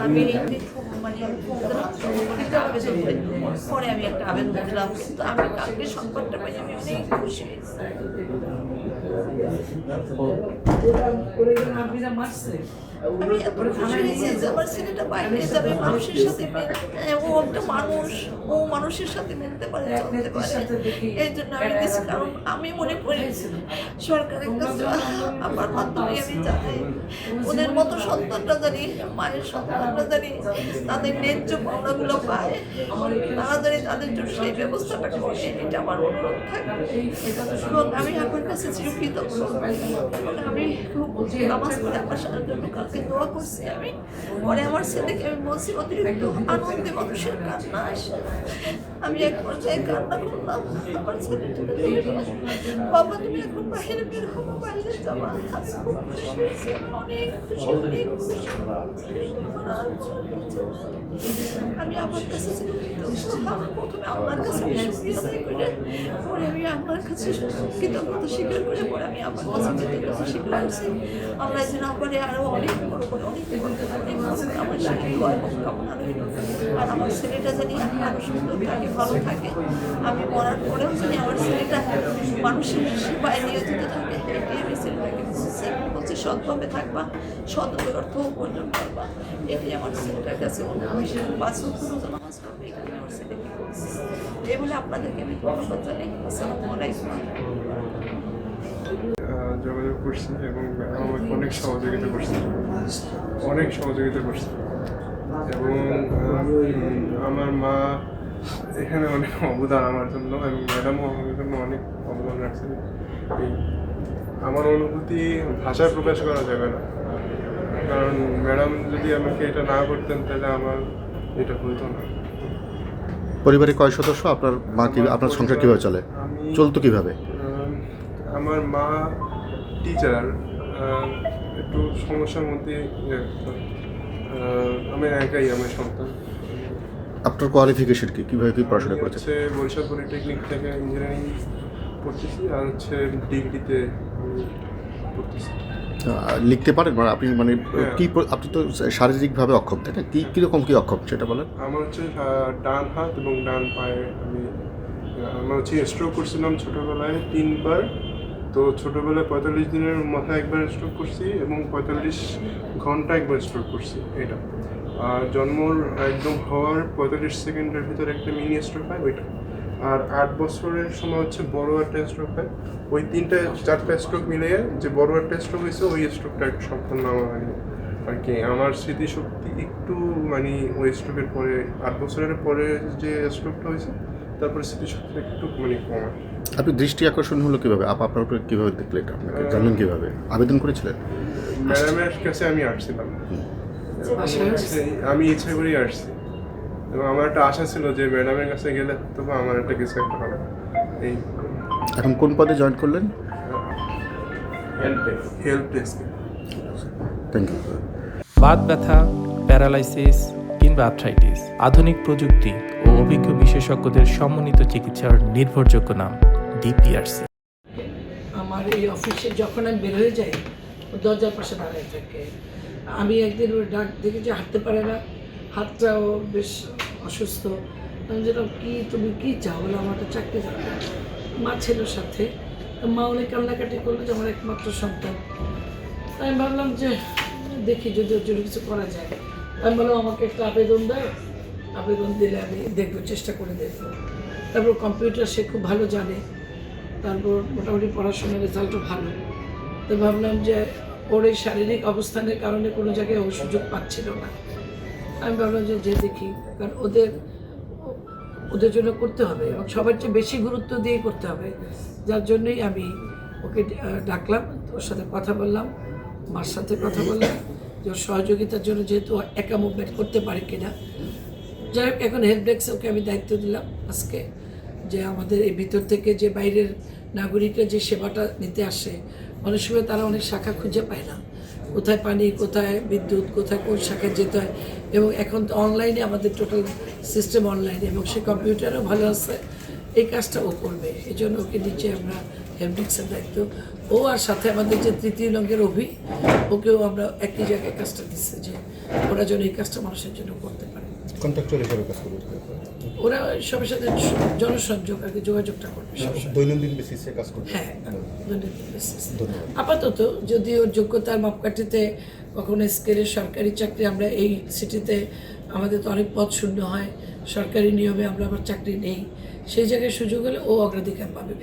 আমি পরে আমি একটা আবেদন দিলাম, কিন্তু আমি কালকে সংবাদটা পাই আমি অনেক খুশি। আমি এত খুশি হয়েছি যে আমার ছেলেটা বাইরে যাবে, মানুষের সাথে ও একটা মানুষ, ও মানুষের সাথে মিলতে পারে, চলতে পারে। এই জন্য আমি দিচ্ছি, কারণ আমি মনে করি সরকারের কাছে আমার মাধ্যমে আমি জানাই ওদের মতো সন্তানরা জানি, মায়ের সন্তানরা জানি তাদের ন্যায্য পাওনাগুলো পায়, তারা জানি তাদের জন্য সেই ব্যবস্থাটা করে। এটা আমার অনুরোধ থাকবে এবং আমি আপনার কাছে চিরকৃত। আমি খুব নামাজ পড়ে আমার সারার জন্য কালকে দোয়া করছি। আমি পরে আমার ছেলেকে আমি বলছি, অতিরিক্ত আনন্দে মানুষের কান্না আসে, আমি এক পর্যায়ে কান্না করলাম। আমার ছেলেটা বাবা তুমি এখন বাইরে বের হবো, বাইরে যাবা। আমি খুব খুশি হয়েছি, অনেক খুশি, অনেক খুশি। আমি আমার কাছে প্রথমে আমার কাছে পরে আমি আমার কাছে কৃতজ্ঞতা স্বীকার করে পরে আমি আমার কাছে কৃতজ্ঞতা স্বীকার করছি। আল্লাহ যেন আমারে আরো অনেক বড় করে অনেক আমার সাথে কামনা রইল। আর আমার ছেলেটা জানি আরো সুন্দর থাকে, ভালো থাকে। আমি মরার পরেও জানি আমার ছেলেটা মানুষের সেবায় নিয়োজিত থাকে। এটি আমি ছেলেটাকে বলছি, সৎভাবে থাকবা, সৎ অর্থ উপার্জন করবা। এটাই আমার ছেলেটার কাছে নামাজ করবে, এখানে আমার ছেলেকে বলছি। এই বলে আপনাদেরকে আমি ধন্যবাদ জানাই। আসসালামু আলাইকুম। যোগাযোগ করছি এবং আমাকে অনেক সহযোগিতা করছে, অনেক সহযোগিতা করছে। এবং আমার মা এখানে অনেক অবদান আমার জন্য, এবং ম্যাডামও আমার জন্য অনেক অবদান রাখছেন। আমার অনুভূতি ভাষায় প্রকাশ করা যাবে না, কারণ ম্যাডাম যদি আমাকে এটা না করতেন তাহলে আমার এটা হতো না। পরিবারে কয় সদস্য? আপনার মা কি, আপনার সংসার কীভাবে চলে, চলতো কীভাবে? আমার মা টিচার, একটু সমস্যার মধ্যে। আমি একাই আমার সন্তান। আপনার কোয়ালিফিকেশন কি, কীভাবে কী পড়াশোনা করেছে? বরিশাল পলিটেকনিক থেকে ইঞ্জিনিয়ারিং পড়তেছি, আর ডিগ্রিতে পড়তেছি। লিখতে পারেন মানে আপনি, মানে কি, আপনি তো শারীরিকভাবে অক্ষম, তাই না? কীরকম কী অক্ষম সেটা বলেন। আমার ডান হাত এবং ডান পায়ে আমার স্ট্রোক করছিলাম ছোটোবেলায় 3 বার। তো ছোটোবেলায় 45 দিনের মাথায় একবার স্ট্রোক করছি এবং 45 ঘন্টা একবার স্ট্রোক করছি। এটা আর জন্মর একদম হওয়ার 45 সেকেন্ডের ভিতরে একটা মিনি স্ট্রোক হয় ওইটা। আর 8 বছরের সময় হচ্ছে বড় একটা স্ট্রোক হয়। ওই 3-4টা স্ট্রোক মিলিয়ে যে বড় একটা স্ট্রোক হয়েছে, ওই স্ট্রোকটা সম্পূর্ণ আমার হয়নি আর কি। আমার স্মৃতিশক্তি একটু মানে ওই স্ট্রোকের পরে 8 বছরের পরে যে স্ট্রোকটা হয়েছে, তারপরে স্মৃতিশক্তি একটু মানে কম। আপনি দৃষ্টি আকর্ষণ হলো কীভাবে? আপনার উপরে কীভাবে দেখলেন, আপনাকে জানলেন কীভাবে? আবেদন করেছিলেন? ম্যাডামের কাছে আমি আসছিলাম, আমি ইচ্ছা করেই আসছি। এবং আমার একটা আশা ছিল যে ম্যাডামের কাছে গেলে তবু আমার একটা কিছু একটা হবে। এই এখন কোন পদে জয়েন করলেন? হেল্প ডেস্কে। Thank you. বাত ব্যথা, প্যারালাইসিস কিংবা আর্থ্রাইটিস, আধুনিক প্রযুক্তি ও অভিজ্ঞ বিশেষজ্ঞদের সমন্বিত চিকিৎসার নির্ভরযোগ্য নাম ডিপিআরসি। আমার এই অফিসে যখন আমি বের হয়ে যাই, দরজার পাশে দাঁড়ায় থাকে। আমি একদিন ওর ডাক দেখে যে হাঁটতে পারে না, হাতটাও বেশ অসুস্থ। আমি যেটা কি, তুমি কী চাও? বলে আমার একটা চাকরি দরকার। মা ছিল সাথে, মা অনেক কান্নাকাটি করলো যে আমার একমাত্র সন্তান। আমি ভাবলাম যে দেখি যদি ওর জন্য কিছু করা যায়। আমি বললাম আমাকে একটা আবেদন দেয়, আবেদন দিলে আমি দেখবো, চেষ্টা করে দেখবো। তারপর কম্পিউটার সে খুব ভালো জানে, তারপর মোটামুটি পড়াশোনার রেজাল্টও ভালো। তো ভাবলাম যে ওর এই শারীরিক অবস্থানের কারণে কোনো জায়গায় ও সুযোগ পাচ্ছিল না। আমি ভাবলাম যে দেখি, কারণ ওদের জন্য করতে হবে এবং সবার চেয়ে বেশি গুরুত্ব দিয়ে করতে হবে। যার জন্যই আমি ওকে ডাকলাম, ওর সাথে কথা বললাম, মার সাথে কথা বললাম যে ওর সহযোগিতার জন্য, যেহেতু একা মুভমেন্ট করতে পারে কিনা। যাই হোক, এখন হেল্প ডেস্কে ওকে আমি দায়িত্ব দিলাম আজকে, যে আমাদের এই ভিতর থেকে যে বাইরের নাগরিকরা যে সেবাটা নিতে আসে, অনেক সময় তারা অনেক শাখা খুঁজে পায় না, কোথায় পানি, কোথায় বিদ্যুৎ, কোথায় কোন শাখায় যেতে হয়। এবং এখন তো অনলাইনে আমাদের টোটাল সিস্টেম অনলাইনে, এবং সে কম্পিউটারও ভালো আছে। এই কাজটা ও করবে, এই জন্য ওকে নিচে আমরা হেমডিক্সের দায়িত্ব ও, আর সাথে আমাদের যে তৃতীয় লঙ্গের অভি, ওকেও আমরা একই জায়গায় কাজটা দিচ্ছি যে ওরা যেন এই কাজটা মানুষের জন্য করতে পারে। কন্ট্রাক্টর হিসেবে কাজ করবে, ওরা সবার সাথে জনসংযোগ আর কি, যোগাযোগটা করবে সবসময়। দৈনন্দিন বেসিসে কাজ করবে। হ্যাঁ, দৈনন্দিন basis। ধন্যবাদ। আপাতত যদি ওর যোগ্যতার মাপকাঠিতে কখনো স্কেলের সরকারি চাকরি, আমরা এই সিটিতে আমাদের তো অনেক পদ শূন্য হয়, সরকারি নিয়মে আমরা আবার চাকরি নেই, সেই জায়গায় সুযোগ হলে ও অগ্রাধিকার পাবে।